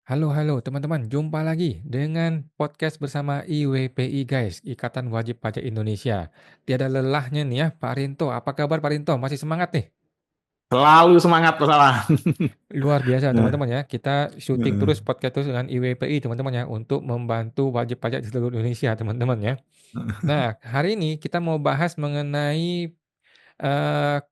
Halo halo teman-teman, jumpa lagi dengan podcast bersama IWPI guys, Ikatan Wajib Pajak Indonesia. Tiada lelahnya nih ya Pak Rinto, apa kabar Pak Rinto? Masih semangat nih? Selalu semangat pesawat. Luar biasa Nah, teman-teman ya, kita syuting terus podcast terus dengan IWPI teman-teman ya, untuk membantu wajib pajak di seluruh Indonesia teman-teman ya. Nah, hari ini kita mau bahas mengenai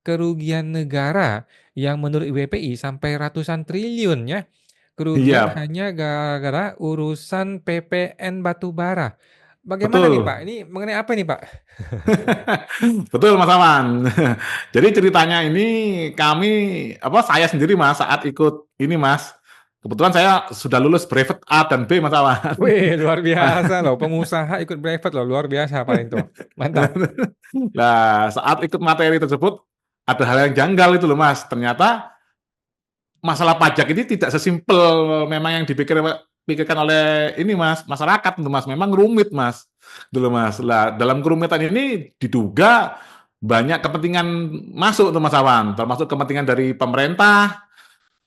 kerugian negara yang menurut IWPI sampai ratusan triliun ya. Kerugian iya, hanya gara-gara urusan PPN batubara. Bagaimana nih Pak? betul. Ini mengenai apa nih Pak? Betul Mas Aman. Jadi ceritanya ini kami saya sendiri Mas saat ikut ini Mas. Kebetulan saya sudah lulus brevet A dan B Mas Aman. Wih, luar biasa loh. Pengusaha ikut brevet loh. Luar biasa Pak Rinto. Mantap. Nah, saat ikut materi tersebut ada hal yang janggal itu loh Mas. Ternyata masalah pajak ini tidak sesimpel memang yang dipikirkan oleh ini Mas, masyarakat itu Mas, memang rumit Mas. Dulu Mas. Lah, dalam kerumitan ini diduga banyak kepentingan masuk tuh Mas Awan, termasuk kepentingan dari pemerintah,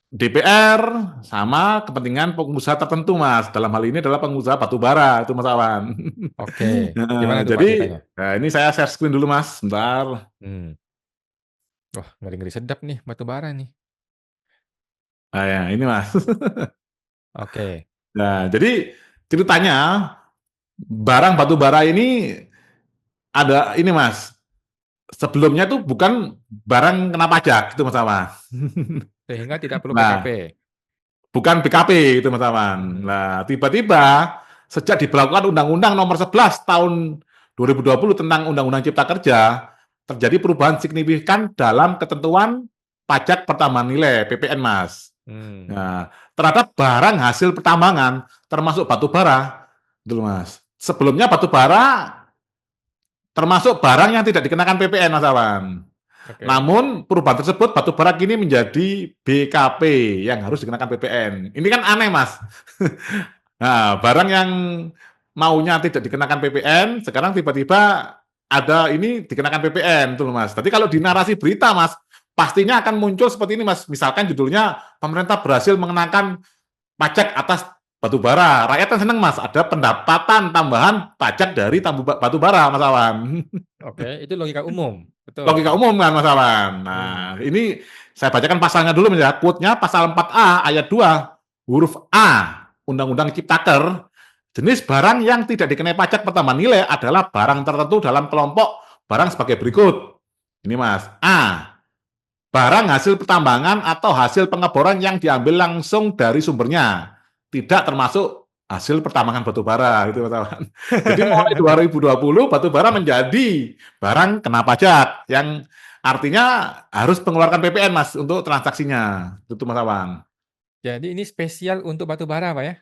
DPR, sama kepentingan pengusaha tertentu Mas. Dalam hal ini adalah pengusaha batubara itu Mas Awan. Oke. Gimana Nah, tuh Pak jadi ceritanya? ini saya share screen dulu Mas, sebentar. Hmm. Wah, ngeri-ngeri sedap nih batubara nih. Nah, ya, ini Mas. Oke. Nah, jadi ceritanya barang batubara ini ada ini Mas. Sebelumnya tuh bukan barang kena pajak itu Mas Aman. Sehingga tidak perlu PKP. Nah, bukan BKP itu Mas Aman. Hmm. Nah, tiba-tiba sejak diberlakukan Undang-Undang Nomor 11 tahun 2020 tentang Undang-Undang Cipta Kerja, terjadi perubahan signifikan dalam ketentuan pajak pertambahan nilai (PPN) Mas. Hmm. Nah, terhadap barang hasil pertambangan termasuk batu bara, gitu Mas. Sebelumnya batu bara termasuk barang yang tidak dikenakan PPN Mas Awan. Oke. Namun perubahan tersebut batu bara kini menjadi BKP yang harus dikenakan PPN. Ini kan aneh Mas. Nah, barang yang maunya tidak dikenakan PPN, sekarang tiba-tiba ada ini dikenakan PPN tuh Mas. Tadi kalau di narasi berita Mas, pastinya akan muncul seperti ini Mas. Misalkan judulnya pemerintah berhasil mengenakan pajak atas batu bara. Rakyat kan seneng Mas, ada pendapatan tambahan pajak dari batu bara Mas Awan. Oke, itu logika umum. Betul. Logika umum kan Mas Awan. Hmm. Nah, ini saya bacakan pasalnya dulu ya. Quote-nya pasal 4A ayat 2 huruf A Undang-Undang Ciptaker, jenis barang yang tidak dikenai pajak pertambahan nilai adalah barang tertentu dalam kelompok barang sebagai berikut. Ini Mas. A. Barang hasil pertambangan atau hasil pengeboran yang diambil langsung dari sumbernya. Tidak termasuk hasil pertambangan batu bara gitu teman-teman. Jadi mulai 2020 batu bara menjadi barang kena pajak yang artinya harus mengeluarkan PPN Mas untuk transaksinya. Itu Mas Awan. Jadi ini spesial untuk batubara Pak ya?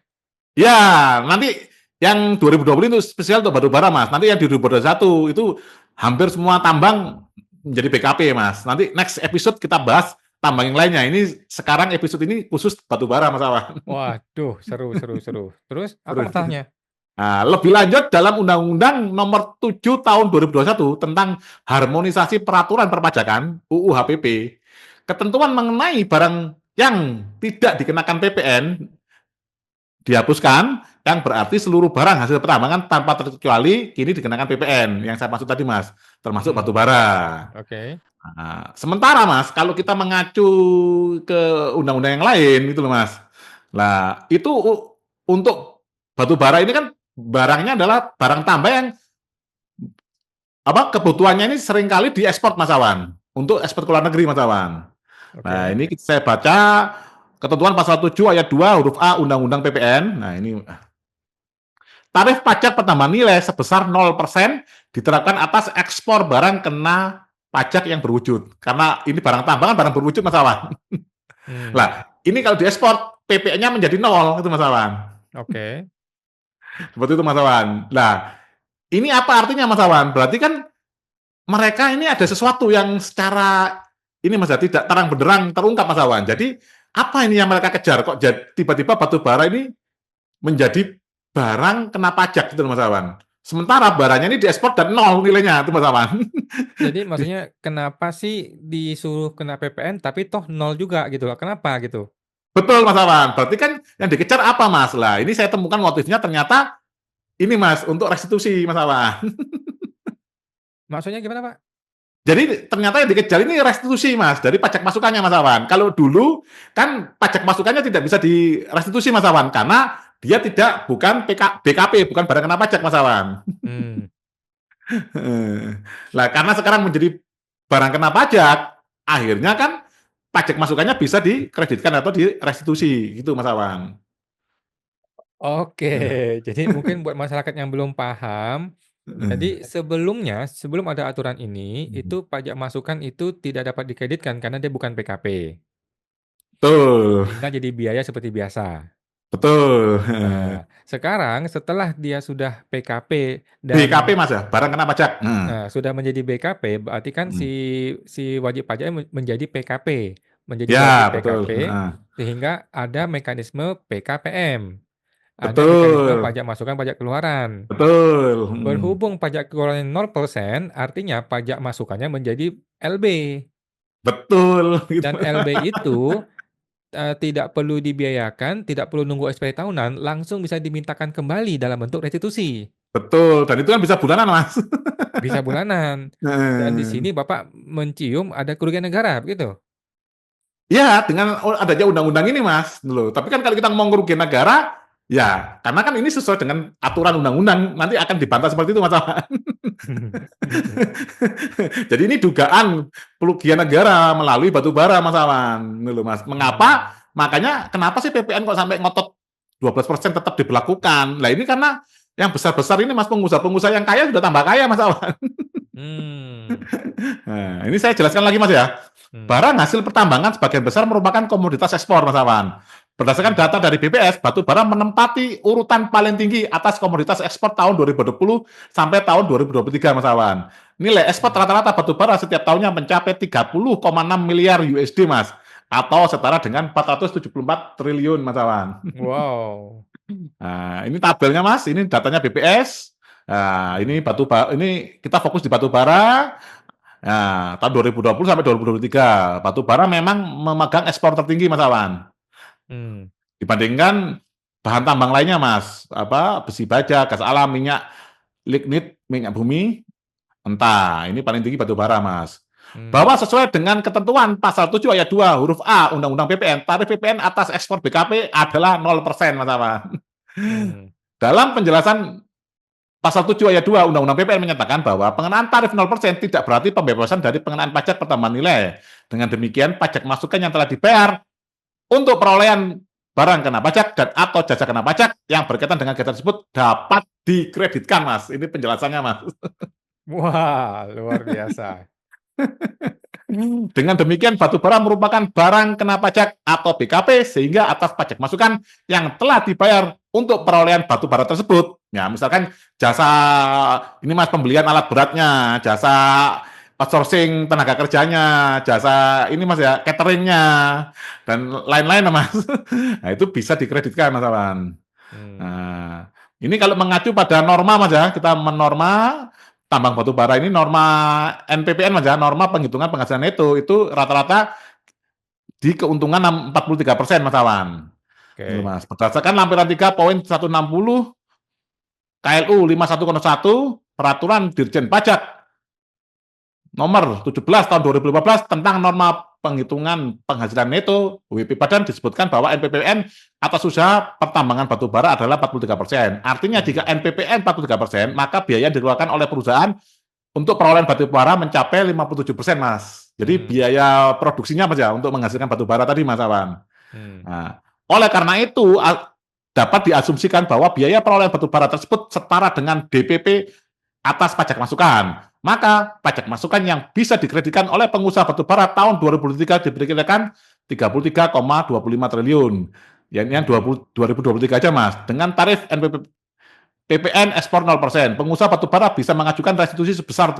Ya, nanti yang 2020 itu spesial untuk batu bara Mas. Nanti yang di 2021 itu hampir semua tambang menjadi BKP Mas. Nanti next episode kita bahas tambang yang lainnya. Ini sekarang episode ini khusus batu bara Mas Awan. Waduh, seru seru seru. Terus apa masalahnya? Nah, lebih lanjut dalam Undang-Undang Nomor 7 Tahun 2021 tentang harmonisasi peraturan perpajakan (UU HPP), ketentuan mengenai barang yang tidak dikenakan PPN dihapuskan, yang berarti seluruh barang hasil pertambangan tanpa terkecuali kini dikenakan PPN yang saya maksud tadi Mas, termasuk batu Hmm. bara. Oke. Nah, sementara Mas, kalau kita mengacu ke undang-undang yang lain itu loh Mas. Nah, itu untuk batu bara ini kan barangnya adalah barang tambah yang kebutuhannya ini seringkali diekspor Mas Awan, untuk ekspor ke luar negeri Mas Awan. Nah, Oke. ini saya baca ketentuan pasal 7 ayat 2 huruf A Undang-Undang PPN. Nah, ini tarif pajak pertambahan nilai sebesar 0% diterapkan atas ekspor barang kena pajak yang berwujud. Karena ini barang tambangan, barang berwujud Mas Awan. Hmm. Lah, ini kalau diekspor PPN-nya menjadi nol itu Mas Awan. Oke. Seperti itu Mas Awan. Nah, ini apa artinya Mas Awan? Berarti kan mereka ini ada sesuatu yang secara ini Mas tidak terang benderang terungkap Mas Awan. Jadi apa ini yang mereka kejar? Kok tiba-tiba batu bara ini menjadi barang kena pajak gitu Mas Awan. Sementara barangnya ini diekspor dan nol nilainya itu Mas Awan. Jadi maksudnya kenapa sih disuruh kena PPN tapi toh nol juga gitu loh, kenapa gitu? Betul Mas Awan. Berarti kan yang dikejar apa Mas? Lah ini saya temukan motifnya ternyata ini Mas untuk restitusi Mas Awan. Maksudnya gimana, Pak? Jadi ternyata yang dikejar ini restitusi Mas dari pajak masukannya Mas Awan. Kalau dulu kan pajak masukannya tidak bisa direstitusi Mas Awan karena dia bukan BKP, bukan barang kena pajak Mas Awan. Hmm. Lah karena sekarang menjadi barang kena pajak, akhirnya kan pajak masukannya bisa dikreditkan atau direstitusi gitu Mas Awan. Oke, jadi mungkin buat masyarakat yang belum paham, jadi sebelum ada aturan ini, itu pajak masukan itu tidak dapat dikreditkan karena dia bukan PKP, Betul, sehingga jadi biaya seperti biasa. betul. Sekarang setelah dia sudah PKP BKP dan Mas ya, barang kena pajak. sudah menjadi BKP, berarti kan Hmm. si wajib pajaknya menjadi PKP, menjadi wajib Ya, betul. PKP, sehingga ada mekanisme PKPM, ada mekanisme Betul, pajak masukan, pajak keluaran. betul. Berhubung pajak keluarannya 0%, artinya pajak masukannya menjadi LB. Betul, gitu. Dan LB itu tidak perlu dibiayakan, tidak perlu nunggu SPT tahunan, langsung bisa dimintakan kembali dalam bentuk restitusi. Betul, dan itu kan bisa bulanan, Mas. Bisa bulanan. Dan di Heeh. sini Bapak mencium ada kerugian negara, begitu? Ya, dengan adanya undang-undang ini, Mas, loh. Tapi kan kalau kita ngomong kerugian negara, ya, karena kan ini sesuai dengan aturan undang-undang, nanti akan dibantah seperti itu, Mas. Jadi ini dugaan kerugian negara melalui batu bara, Mas Awan. Ini loh, Mas. Hmm. Mengapa? Makanya kenapa sih PPN kok sampai ngotot 12% tetap diberlakukan? Lah ini karena yang besar-besar ini Mas pengusaha-pengusaha yang kaya sudah tambah kaya Mas Awan. Hmm. Nah, ini saya jelaskan lagi Mas ya. Hmm. Barang hasil pertambangan sebagian besar merupakan komoditas ekspor Mas Awan. Berdasarkan Hmm. data dari BPS, batu bara menempati urutan paling tinggi atas komoditas ekspor tahun 2020 sampai tahun 2023 Mas Awan. Nilai ekspor Hmm. rata-rata batu bara setiap tahunnya mencapai 30,6 miliar USD Mas, atau setara dengan 474 triliun Mas Awan. Wow. Nah, ini tabelnya Mas, ini datanya BPS. Nah, Hmm. ini kita fokus di batu bara. Nah, tahun 2020 sampai 2023, batu bara memang memegang ekspor tertinggi Mas Awan. Hmm. Dibandingkan bahan tambang lainnya Mas, apa besi baja, gas alam, minyak lignit, minyak bumi, entah. Ini paling tinggi batu bara Mas. Hmm. Bahwa sesuai dengan ketentuan pasal 7 ayat 2 huruf A Undang-Undang PPN, tarif PPN atas ekspor BKP adalah 0% Mas Awan. Hmm. Dalam penjelasan Pasal 7 ayat 2 Undang-Undang PPN menyatakan bahwa pengenaan tarif 0% tidak berarti pembebasan dari pengenaan pajak pertambahan nilai. Dengan demikian, pajak masukan yang telah dibayar untuk perolehan barang kena pajak dan atau jasa kena pajak yang berkaitan dengan kegiatan tersebut dapat dikreditkan, Mas. Ini penjelasannya, Mas. Wah, luar biasa. Dengan demikian, batu bara merupakan barang kena pajak atau BKP sehingga atas pajak masukan yang telah dibayar untuk perolehan batu bara tersebut. Ya, misalkan jasa ini Mas pembelian alat beratnya, jasa outsourcing tenaga kerjanya, jasa ini Mas ya cateringnya dan lain-lain Mas. Nah, itu bisa dikreditkan Mas Awan. Hmm. Nah, ini kalau mengacu pada norma Mas ya, kita menorma tambang batu bara ini norma NPPN Mas ya, norma penghitungan penghasilan itu rata-rata di keuntungan 43% Mas Awan. Ini Oke. Mas, berdasarkan lampiran 3 poin 160 KLU 5101 Peraturan Dirjen Pajak nomor 17 tahun 2015 tentang norma penghitungan penghasilan neto WP Badan disebutkan bahwa NPPN atas usaha pertambangan batu bara adalah 43%. Artinya jika Hmm. NPPN 43%, maka biaya yang dikeluarkan oleh perusahaan untuk perolehan batu bara mencapai 57%, Mas. Jadi Hmm. biaya produksinya Mas ya untuk menghasilkan batu bara tadi Mas Awan. Hmm. Nah, oleh karena itu dapat diasumsikan bahwa biaya perolehan batu bara tersebut setara dengan DPP atas pajak masukan. Maka pajak masukan yang bisa dikreditkan oleh pengusaha batubara tahun 2023 diperkirakan 33,25 triliun. Yang Hmm. 2023 aja Mas. Dengan tarif PPN ekspor 0%, pengusaha batubara bisa mengajukan restitusi sebesar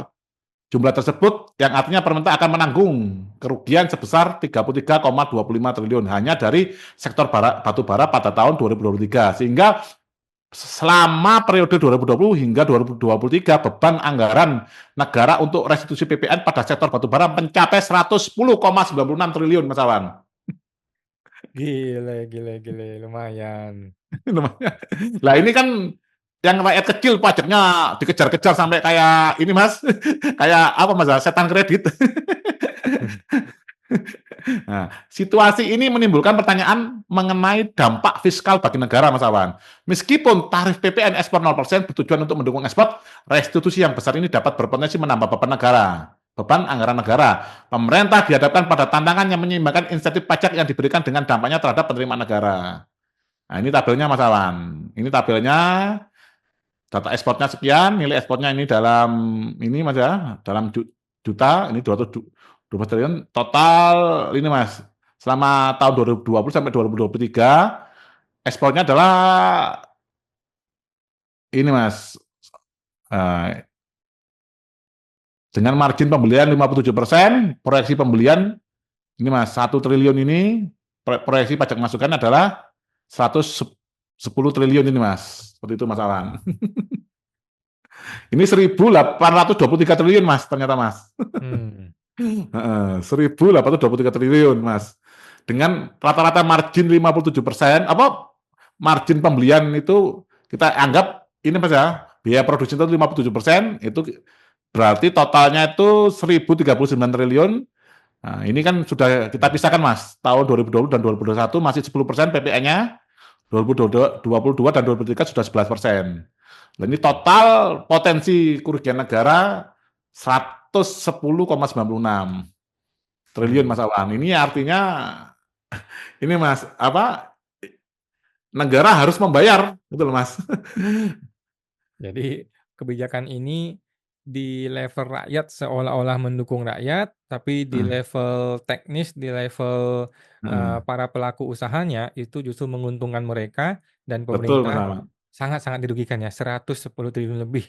jumlah tersebut yang artinya pemerintah akan menanggung kerugian sebesar 33,25 triliun hanya dari sektor batubara pada tahun 2023. Sehingga selama periode 2020 hingga 2023 beban anggaran negara untuk restitusi PPN pada sektor batubara mencapai 110,96 triliun Mas Awan. Gile gile gile, lumayan. Namanya. Lah ini kan yang rakyat kecil pajaknya dikejar-kejar sampai kayak ini Mas, kayak apa Mas, setan kredit. Nah, situasi ini menimbulkan pertanyaan mengenai dampak fiskal bagi negara, Mas Awan. Meskipun tarif PPN ekspor 0% bertujuan untuk mendukung ekspor, restitusi yang besar ini dapat berpotensi menambah beban anggaran negara. Pemerintah dihadapkan pada tantangan yang menyeimbangkan insentif pajak yang diberikan dengan dampaknya terhadap penerimaan negara. Nah, ini tabelnya, Mas Awan. Ini tabelnya, data ekspornya sekian, nilai ekspornya ini dalam ini Mas ya, dalam juta, ini 212 triliun, total ini Mas, selama tahun 2020 sampai 2023, ekspornya adalah ini Mas, eh, dengan margin pembelian 57%, proyeksi pembelian ini Mas, 1 triliun ini, proyeksi pajak masukan adalah 110 triliun ini Mas, seperti itu Mas Alan. Ini 1.823 triliun Mas, ternyata Mas. 1.823 triliun Mas. Dengan rata-rata margin 57%, apa margin pembelian itu kita anggap ini Mas ya, biaya produksi itu 57%, itu berarti totalnya itu 1.039 triliun. Nah, ini kan sudah kita pisahkan Mas, tahun 2020 dan 2021 masih 10% PPN-nya, 2022 dan 2023 sudah 11%. Dan ini total potensi kerugian negara 110,96 triliun Mas Awan. Ini artinya ini Mas, apa negara harus membayar, gitu loh Mas. Jadi kebijakan ini di level rakyat seolah-olah mendukung rakyat, tapi di level teknis, di level para pelaku usahanya itu justru menguntungkan mereka dan Betul Mas pemerintah Awan. sangat-sangat dirugikan ya, 110 triliun lebih.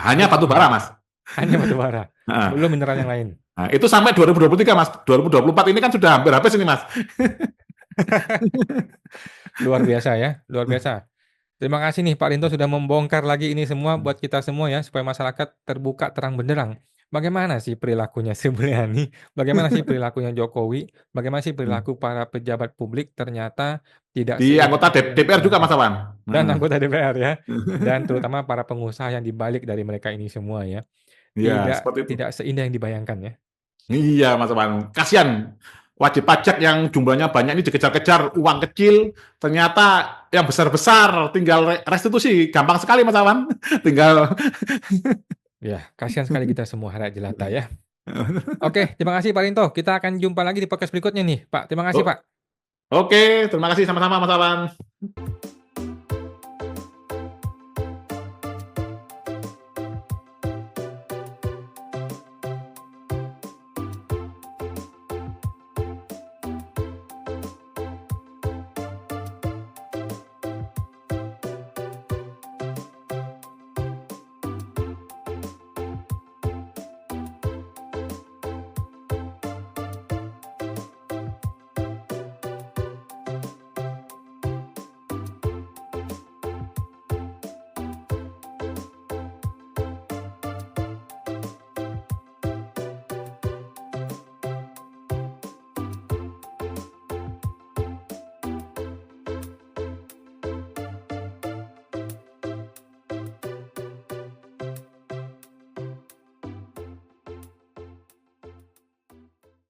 Hanya Luar batu bara biasa. Mas. Hanya batu bara, belum mineral yang lain. Nah, itu sampai 2023 Mas. 2024 ini kan sudah hampir habis ini Mas. Luar biasa ya, luar biasa. Terima kasih nih Pak Rinto sudah membongkar lagi ini semua buat kita semua ya, supaya masyarakat terbuka terang benderang. Bagaimana sih perilakunya Sri Mulyani? Bagaimana sih perilakunya Jokowi? Bagaimana sih perilaku para pejabat publik ternyata tidak Di seindah anggota itu yang DPR juga dibayangkan. Mas Awan. Dan anggota DPR ya. Dan terutama para pengusaha yang dibalik dari mereka ini semua ya. Iya, Tidak seperti itu. tidak seindah yang dibayangkan ya. Iya Mas Awan. Kasihan wajib pajak yang jumlahnya banyak ini dikejar-kejar uang kecil, ternyata yang besar-besar tinggal restitusi, gampang sekali Mas Awan. Tinggal Ya, kasihan sekali kita semua rakyat jelata ya. Oke, terima kasih Pak Rinto. Kita akan jumpa lagi di podcast berikutnya nih, Pak. Terima kasih, Oh, Pak. oke, terima kasih sama-sama Mas Awan.